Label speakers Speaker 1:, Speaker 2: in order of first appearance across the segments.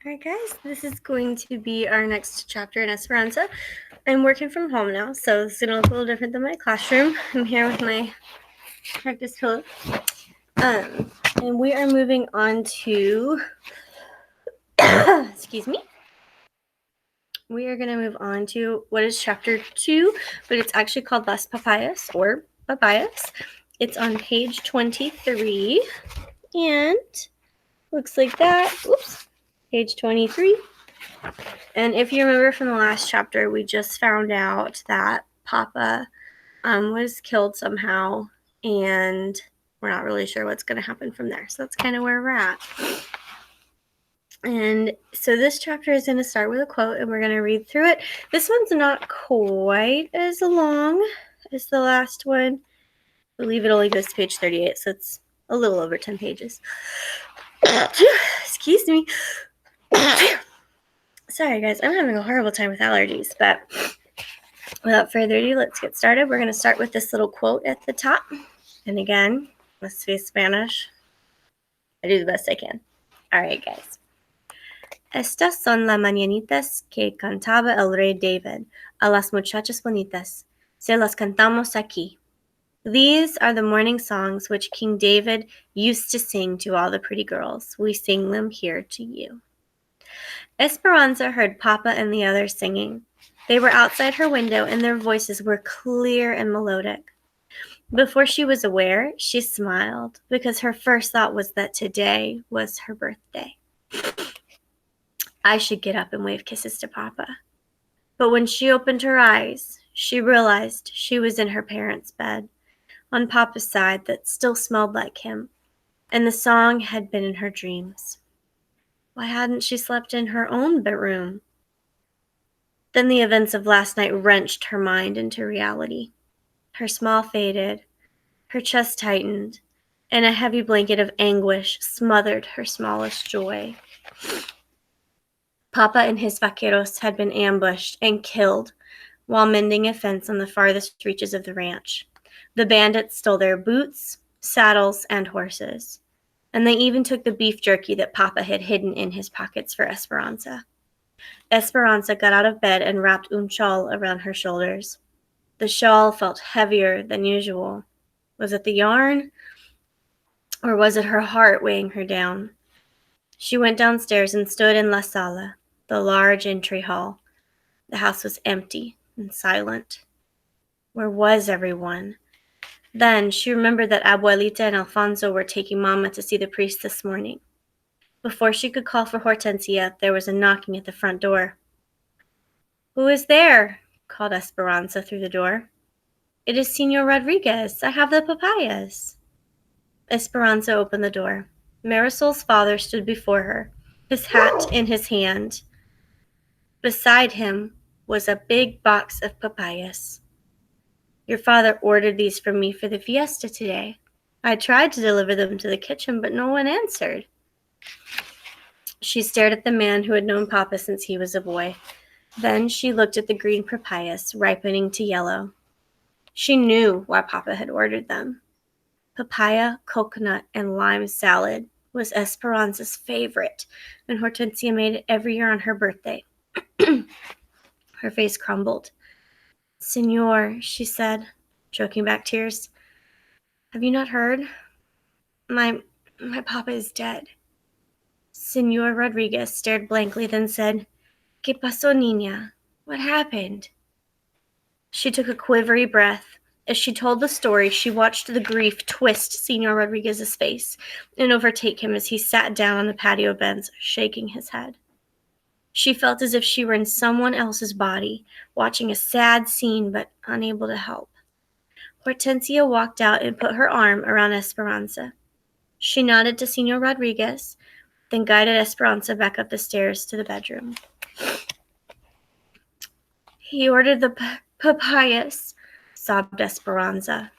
Speaker 1: Alright guys, this is going to be our next chapter in Esperanza. I'm working from home now, so it's going to look a little different than my classroom. I'm here with my practice pillow. And we are moving on to, excuse me, we are going to move on to what is chapter 2, but it's actually called Las Papayas, or Papayas. It's on page 23, and looks like that. Oops, page 23. And if you remember from the last chapter, we just found out that Papa was killed somehow, and we're not really sure what's going to happen from there. So that's kind of where we're at. And so this chapter is going to start with a quote, and we're going to read through it. This one's not quite as long as the last one. I believe it only goes to page 38, so it's a little over 10 pages. Excuse me. Sorry, guys. I'm having a horrible time with allergies, but without further ado, let's get started. We're going to start with this little quote at the top. And again, let's speak Spanish. I do the best I can. All right, guys. Estas son las mañanitas que cantaba el rey David a las muchachas bonitas. Se las cantamos aquí. These are the morning songs which King David used to sing to all the pretty girls. We sing them here to you. Esperanza heard Papa and the others singing. They were outside her window, and their voices were clear and melodic. Before she was aware, she smiled, because her first thought was that today was her birthday. I should get up and wave kisses to Papa. But when she opened her eyes, she realized she was in her parents' bed, on Papa's side that still smelled like him, and the song had been in her dreams. Why hadn't she slept in her own bedroom? Then the events of last night wrenched her mind into reality. Her smile faded, her chest tightened, and a heavy blanket of anguish smothered her smallest joy. Papa and his vaqueros had been ambushed and killed while mending a fence on the farthest reaches of the ranch. The bandits stole their boots, saddles, and horses, and they even took the beef jerky that Papa had hidden in his pockets for Esperanza. Esperanza got out of bed and wrapped un shawl around her shoulders. The shawl felt heavier than usual. Was it the yarn? Or was it her heart weighing her down? She went downstairs and stood in la sala, the large entry hall. The house was empty and silent. Where was everyone? Then she remembered that Abuelita and Alfonso were taking Mama to see the priest this morning. Before she could call for Hortensia, there was a knocking at the front door. "Who is there?" called Esperanza through the door. "It is Señor Rodriguez. I have the papayas." Esperanza opened the door. Marisol's father stood before her, his hat in his hand. Beside him was a big box of papayas. "Your father ordered these from me for the fiesta today. I tried to deliver them to the kitchen, but no one answered." She stared at the man who had known Papa since he was a boy. Then she looked at the green papayas, ripening to yellow. She knew why Papa had ordered them. Papaya, coconut, and lime salad was Esperanza's favorite, and Hortensia made it every year on her birthday. Her face crumbled. "Señor," she said, choking back tears, "have you not heard? My Papa is dead." Señor Rodriguez stared blankly, then said, "¿Qué pasó, niña? What happened?" She took a quivery breath. As she told the story, she watched the grief twist Señor Rodriguez's face and overtake him as he sat down on the patio bench, shaking his head. She felt as if she were in someone else's body, watching a sad scene but unable to help. Hortensia walked out and put her arm around Esperanza. She nodded to Señor Rodriguez, then guided Esperanza back up the stairs to the bedroom. "He ordered the papayas," sobbed Esperanza.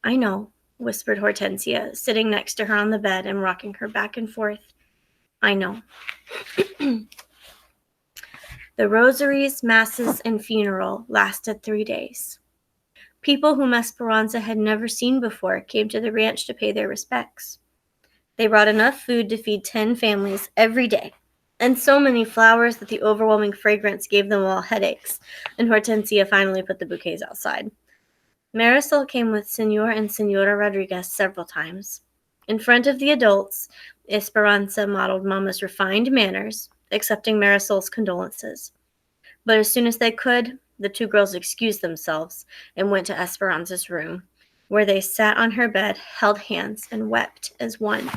Speaker 1: "I know," whispered Hortensia, sitting next to her on the bed and rocking her back and forth. "I know." The rosaries, masses, and funeral lasted 3 days. People whom Esperanza had never seen before came to the ranch to pay their respects. They brought enough food to feed 10 families every day, and so many flowers that the overwhelming fragrance gave them all headaches, and Hortensia finally put the bouquets outside. Marisol came with Senor and Senora Rodriguez several times. In front of the adults, Esperanza modeled Mama's refined manners, accepting Marisol's condolences. But as soon as they could, the two girls excused themselves and went to Esperanza's room, where they sat on her bed, held hands, and wept as one.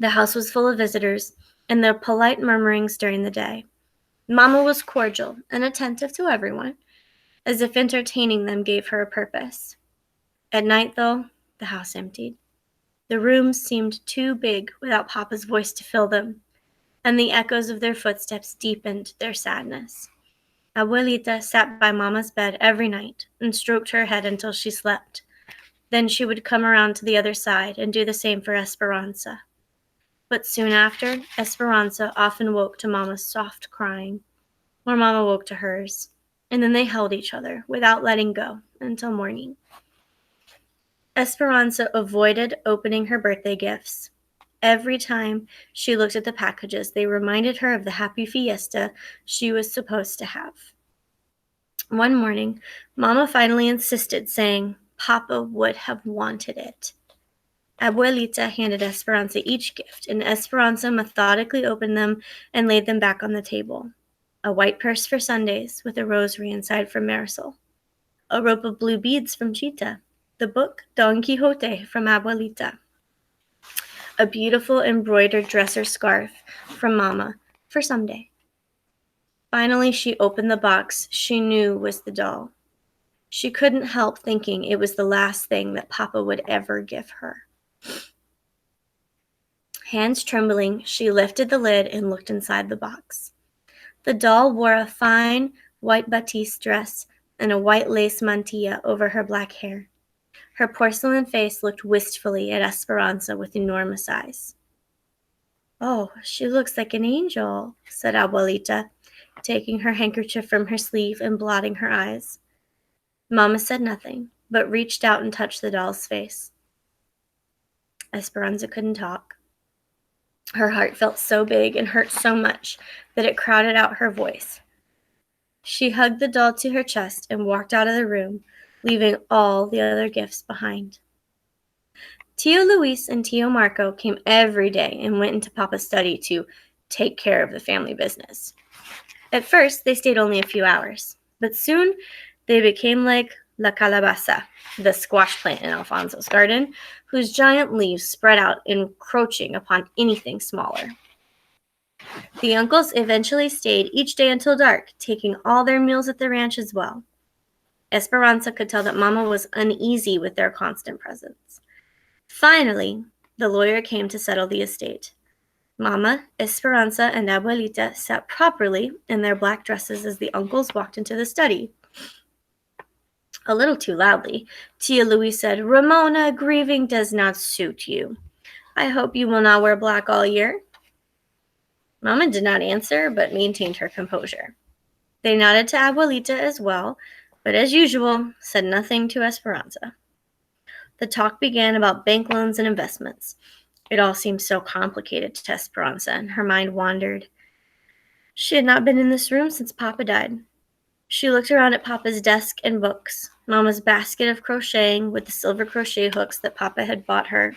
Speaker 1: The house was full of visitors, and their polite murmurings during the day. Mama was cordial and attentive to everyone, as if entertaining them gave her a purpose. At night, though, the house emptied. The rooms seemed too big without Papa's voice to fill them, and the echoes of their footsteps deepened their sadness. Abuelita sat by Mama's bed every night and stroked her head until she slept. Then she would come around to the other side and do the same for Esperanza. But soon after, Esperanza often woke to Mama's soft crying, or Mama woke to hers, and then they held each other without letting go until morning. Esperanza avoided opening her birthday gifts. Every time she looked at the packages, they reminded her of the happy fiesta she was supposed to have. One morning, Mama finally insisted, saying Papa would have wanted it. Abuelita handed Esperanza each gift, and Esperanza methodically opened them and laid them back on the table. A white purse for Sundays with a rosary inside from Marisol. A rope of blue beads from Chita. The book Don Quixote from Abuelita. A beautiful embroidered dress or scarf from Mama for someday. Finally, she opened the box she knew was the doll. She couldn't help thinking it was the last thing that Papa would ever give her. Hands trembling, she lifted the lid and looked inside the box. The doll wore a fine white batiste dress and a white lace mantilla over her black hair. Her porcelain face looked wistfully at Esperanza with enormous eyes. "Oh, she looks like an angel," said Abuelita, taking her handkerchief from her sleeve and blotting her eyes. Mama said nothing, but reached out and touched the doll's face. Esperanza couldn't talk. Her heart felt so big and hurt so much that it crowded out her voice. She hugged the doll to her chest and walked out of the room, leaving all the other gifts behind. Tio Luis and Tio Marco came every day and went into Papa's study to take care of the family business. At first, they stayed only a few hours, but soon they became like La Calabaza, the squash plant in Alfonso's garden, whose giant leaves spread out, encroaching upon anything smaller. The uncles eventually stayed each day until dark, taking all their meals at the ranch as well. Esperanza could tell that Mama was uneasy with their constant presence. Finally, the lawyer came to settle the estate. Mama, Esperanza, and Abuelita sat properly in their black dresses as the uncles walked into the study. A little too loudly, Tia Louise said, "Ramona, grieving does not suit you. I hope you will not wear black all year." Mama did not answer, but maintained her composure. They nodded to Abuelita as well, but as usual, said nothing to Esperanza. The talk began about bank loans and investments. It all seemed so complicated to Esperanza, and her mind wandered. She had not been in this room since Papa died. She looked around at Papa's desk and books, Mama's basket of crocheting with the silver crochet hooks that Papa had bought her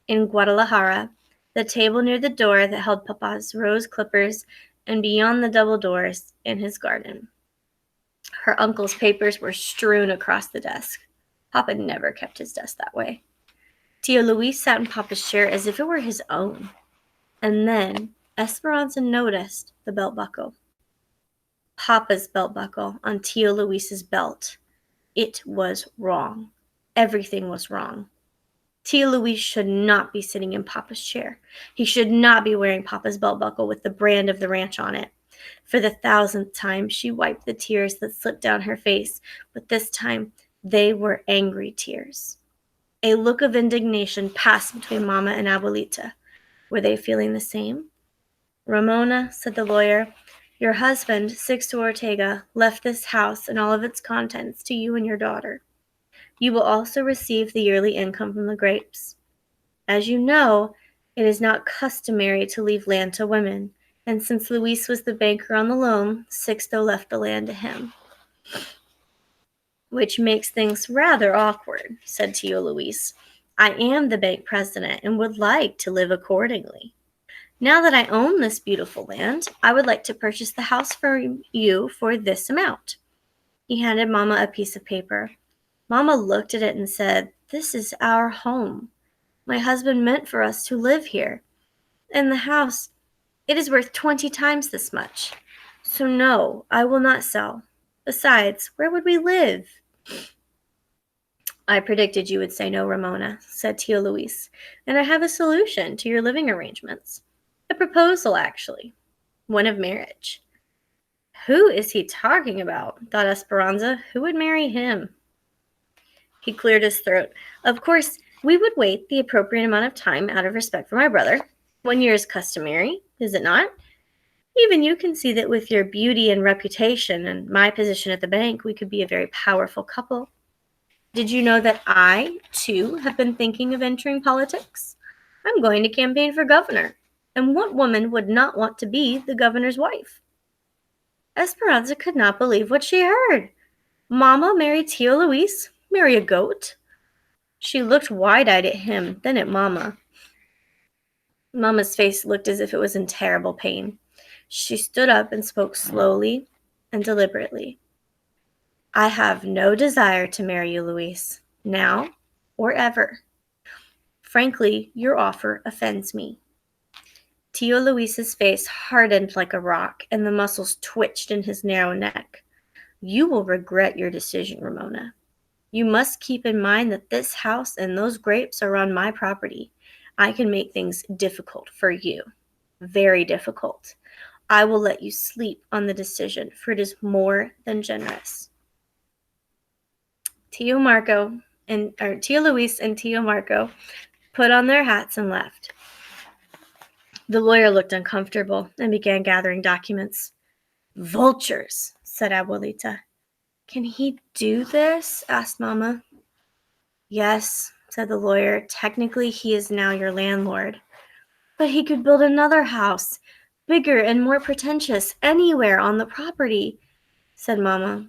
Speaker 1: in Guadalajara, the table near the door that held Papa's rose clippers, and beyond the double doors in his garden. Her uncle's papers were strewn across the desk. Papa never kept his desk that way. Tio Luis sat in Papa's chair as if it were his own. And then Esperanza noticed the belt buckle. Papa's belt buckle on Tio Luis's belt. It was wrong. Everything was wrong. Tio Luis should not be sitting in Papa's chair. He should not be wearing Papa's belt buckle with the brand of the ranch on it. For the 1,000th time, she wiped the tears that slipped down her face, but this time they were angry tears. A look of indignation passed between Mama and Abuelita. Were they feeling the same? "Ramona," said the lawyer, "your husband, Sixto Ortega, left this house and all of its contents to you and your daughter. You will also receive the yearly income from the grapes. As you know, It is not customary to leave land to women, and since Luis was the banker on the loan, Sixto left the land to him. Which makes things rather awkward, said Tio Luis. I am the bank president and would like to live accordingly. Now that I own this beautiful land, I would like to purchase the house for you for this amount. He handed Mama a piece of paper. Mama looked at it and said, This is our home. My husband meant for us to live here. And the house, it is worth 20 times this much. So no, I will not sell. Besides, where would we live? I predicted you would say no, Ramona, said Tio Luis, and I have a solution to your living arrangements. A proposal, actually. One of marriage. Who is he talking about? Thought Esperanza. Who would marry him? He cleared his throat. Of course, we would wait the appropriate amount of time out of respect for my brother. 1 year is customary, is it not? Even you can see that with your beauty and reputation and my position at the bank, we could be a very powerful couple. Did you know that I, too, have been thinking of entering politics? I'm going to campaign for governor. And what woman would not want to be the governor's wife? Esperanza could not believe what she heard. Mama marry Tio Luis? Marry a goat? She looked wide-eyed at him, then at Mama. Mama's face looked as if it was in terrible pain. She stood up and spoke slowly and deliberately. I have no desire to marry you, Luis, now or ever. Frankly, your offer offends me. Tio Luis's face hardened like a rock, and the muscles twitched in his narrow neck. You will regret your decision, Ramona. You must keep in mind that this house and those grapes are on my property. I can make things difficult for you. Very difficult. I will let you sleep on the decision, for it is more than generous. Tio Luis and Tio Marco put on their hats and left. The lawyer looked uncomfortable and began gathering documents. Vultures, said Abuelita. Can he do this? Asked Mama. Yes, said the lawyer. Technically, he is now your landlord. But he could build another house, bigger and more pretentious, anywhere on the property, said Mama.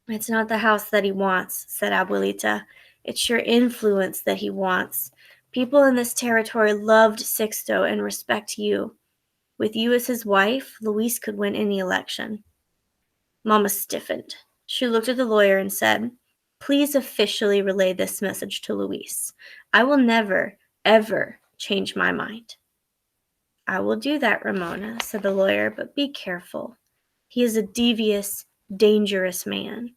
Speaker 1: It's not the house that he wants, said Abuelita. It's your influence that he wants. People in this territory loved Sixto and respect you. With you as his wife, Luis could win any election. Mama stiffened. She looked at the lawyer and said, Please officially relay this message to Luis. I will never, ever change my mind. I will do that, Ramona, said the lawyer, but be careful. He is a devious, dangerous man.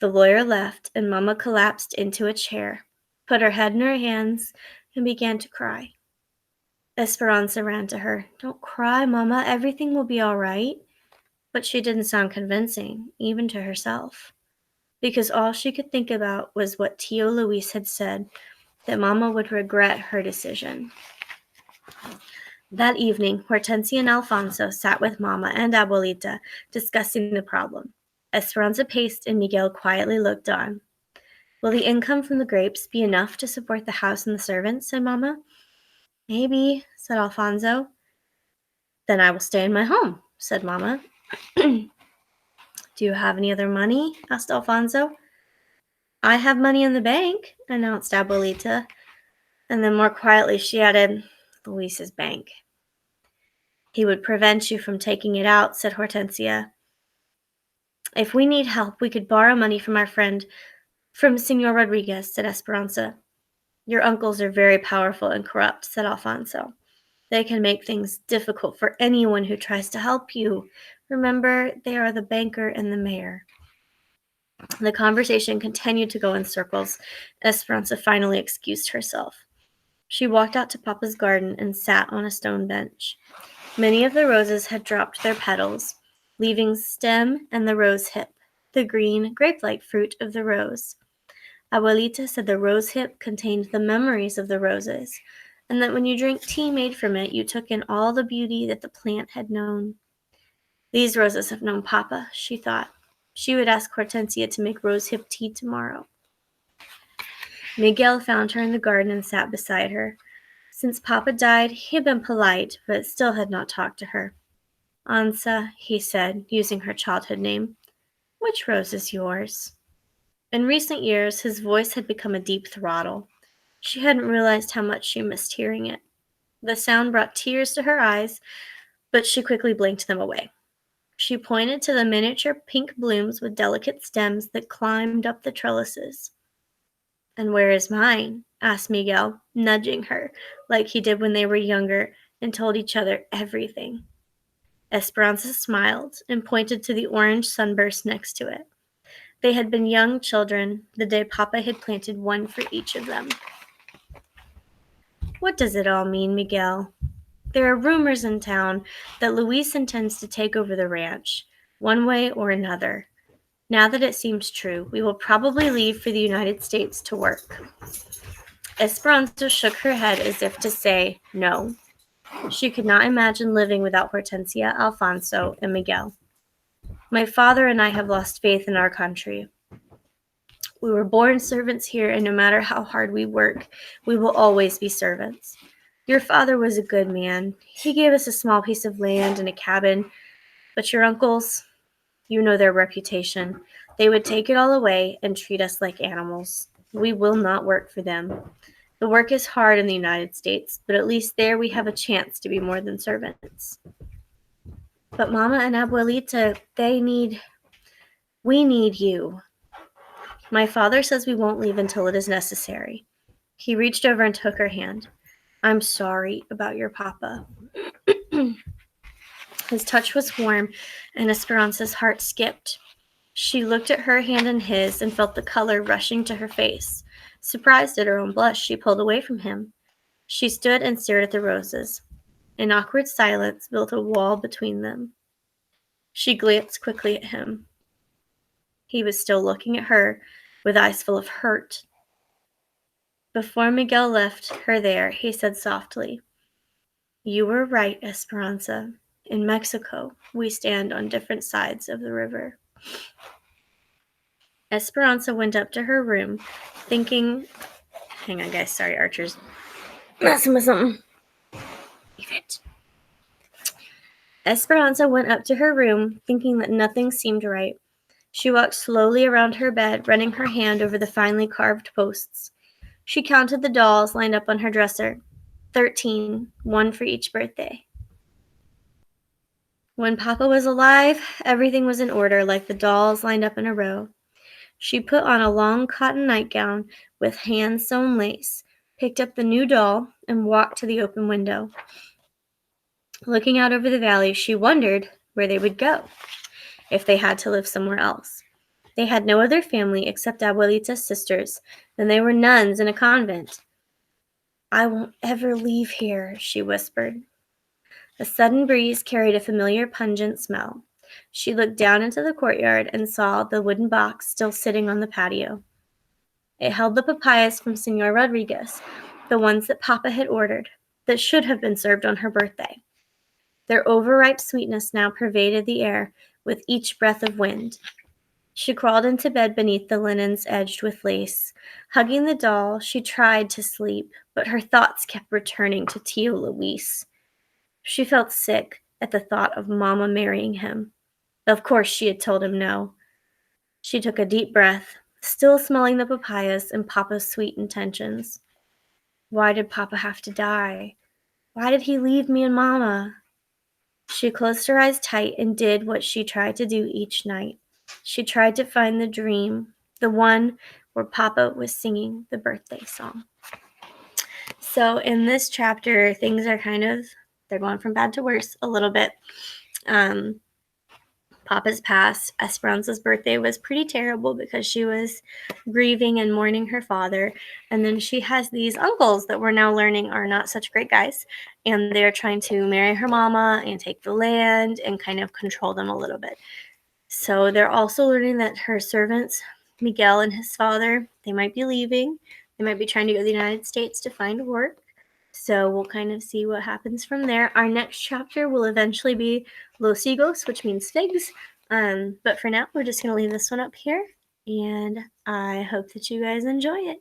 Speaker 1: The lawyer left, and Mama collapsed into a chair, put her head in her hands, and began to cry. Esperanza ran to her. Don't cry, Mama. Everything will be all right. But she didn't sound convincing, even to herself, because all she could think about was what Tio Luis had said, that Mama would regret her decision. That evening, Hortensia and Alfonso sat with Mama and Abuelita, discussing the problem. Esperanza paced and Miguel quietly looked on. Will the income from the grapes be enough to support the house and the servants? Said Mama. Maybe, said Alfonso. Then I will stay in my home, said Mama. Do you have any other money? Asked Alfonso. I have money in the bank, announced Abuelita. And then more quietly she added, Luis's bank. He would prevent you from taking it out, said Hortensia. If we need help, we could borrow money from our friend, from Senor Rodriguez, said Esperanza. Your uncles are very powerful and corrupt, said Alfonso. They can make things difficult for anyone who tries to help you. Remember, they are the banker and the mayor. The conversation continued to go in circles. Esperanza finally excused herself. She walked out to Papa's garden and sat on a stone bench. Many of the roses had dropped their petals, leaving stem and the rose hip, the green, grape-like fruit of the rose. Abuelita said the rose hip contained the memories of the roses, and that when you drank tea made from it, you took in all the beauty that the plant had known. These roses have known Papa, she thought. She would ask Hortensia to make rose hip tea tomorrow. Miguel found her in the garden and sat beside her. Since Papa died, he had been polite, but still had not talked to her. Ansa, he said, using her childhood name, which rose is yours? In recent years, his voice had become a deep throttle. She hadn't realized how much she missed hearing it. The sound brought tears to her eyes, but she quickly blinked them away. She pointed to the miniature pink blooms with delicate stems that climbed up the trellises. And where is mine? Asked Miguel, nudging her like he did when they were younger and told each other everything. Esperanza smiled and pointed to the orange sunburst next to it. They had been young children the day Papa had planted one for each of them. What does it all mean, Miguel? There are rumors in town that Luis intends to take over the ranch, one way or another. Now that it seems true, we will probably leave for the United States to work. Esperanza shook her head as if to say no. She could not imagine living without Hortensia, Alfonso, and Miguel. My father and I have lost faith in our country. We were born servants here, and no matter how hard we work, we will always be servants. Your father was a good man. He gave us a small piece of land and a cabin, but your uncles, you know their reputation. They would take it all away and treat us like animals. We will not work for them. The work is hard in the United States, but at least there we have a chance to be more than servants. But Mama and Abuelita, we need you. My father says we won't leave until it is necessary. He reached over and took her hand. I'm sorry about your papa. His touch was warm, and Esperanza's heart skipped. She looked at her hand in his and felt the color rushing to her face. Surprised at her own blush, she pulled away from him. She stood and stared at the roses. An awkward silence built a wall between them. She glanced quickly at him. He was still looking at her with eyes full of hurt. Before Miguel left her there, he said softly, You were right, Esperanza. In Mexico, we stand on different sides of the river. Esperanza went up to her room, thinking... Hang on, guys. Sorry, Archer's messing with something. Leave it. Esperanza went up to her room, thinking that nothing seemed right. She walked slowly around her bed, running her hand over the finely carved posts. She counted the dolls lined up on her dresser. 13, one for each birthday. When Papa was alive, everything was in order, like the dolls lined up in a row. She put on a long cotton nightgown with hand-sewn lace, picked up the new doll, and walked to the open window. Looking out over the valley, she wondered where they would go if they had to live somewhere else. They had no other family except Abuelita's sisters, and they were nuns in a convent. I won't ever leave here, she whispered. A sudden breeze carried a familiar pungent smell. She looked down into the courtyard and saw the wooden box still sitting on the patio. It held the papayas from Senor Rodriguez, the ones that Papa had ordered, that should have been served on her birthday. Their overripe sweetness now pervaded the air with each breath of wind. She crawled into bed beneath the linens edged with lace. Hugging the doll, she tried to sleep, but her thoughts kept returning to Tio Luis. She felt sick at the thought of Mama marrying him. Of course she had told him no. She took a deep breath, still smelling the papayas and Papa's sweet intentions. Why did Papa have to die? Why did he leave me and Mama? She closed her eyes tight and did what she tried to do each night. She tried to find the dream, the one where Papa was singing the birthday song. So in this chapter, things are they're going from bad to worse a little bit. Papa's passed. Esperanza's birthday was pretty terrible because she was grieving and mourning her father. And then she has these uncles that we're now learning are not such great guys. And they're trying to marry her mama and take the land and kind of control them a little bit. So they're also learning that her servants, Miguel and his father, they might be leaving. They might be trying to go to the United States to find work. So we'll kind of see what happens from there. Our next chapter will eventually be Los Higos, which means figs. But for now, we're just going to leave this one up here. And I hope that you guys enjoy it.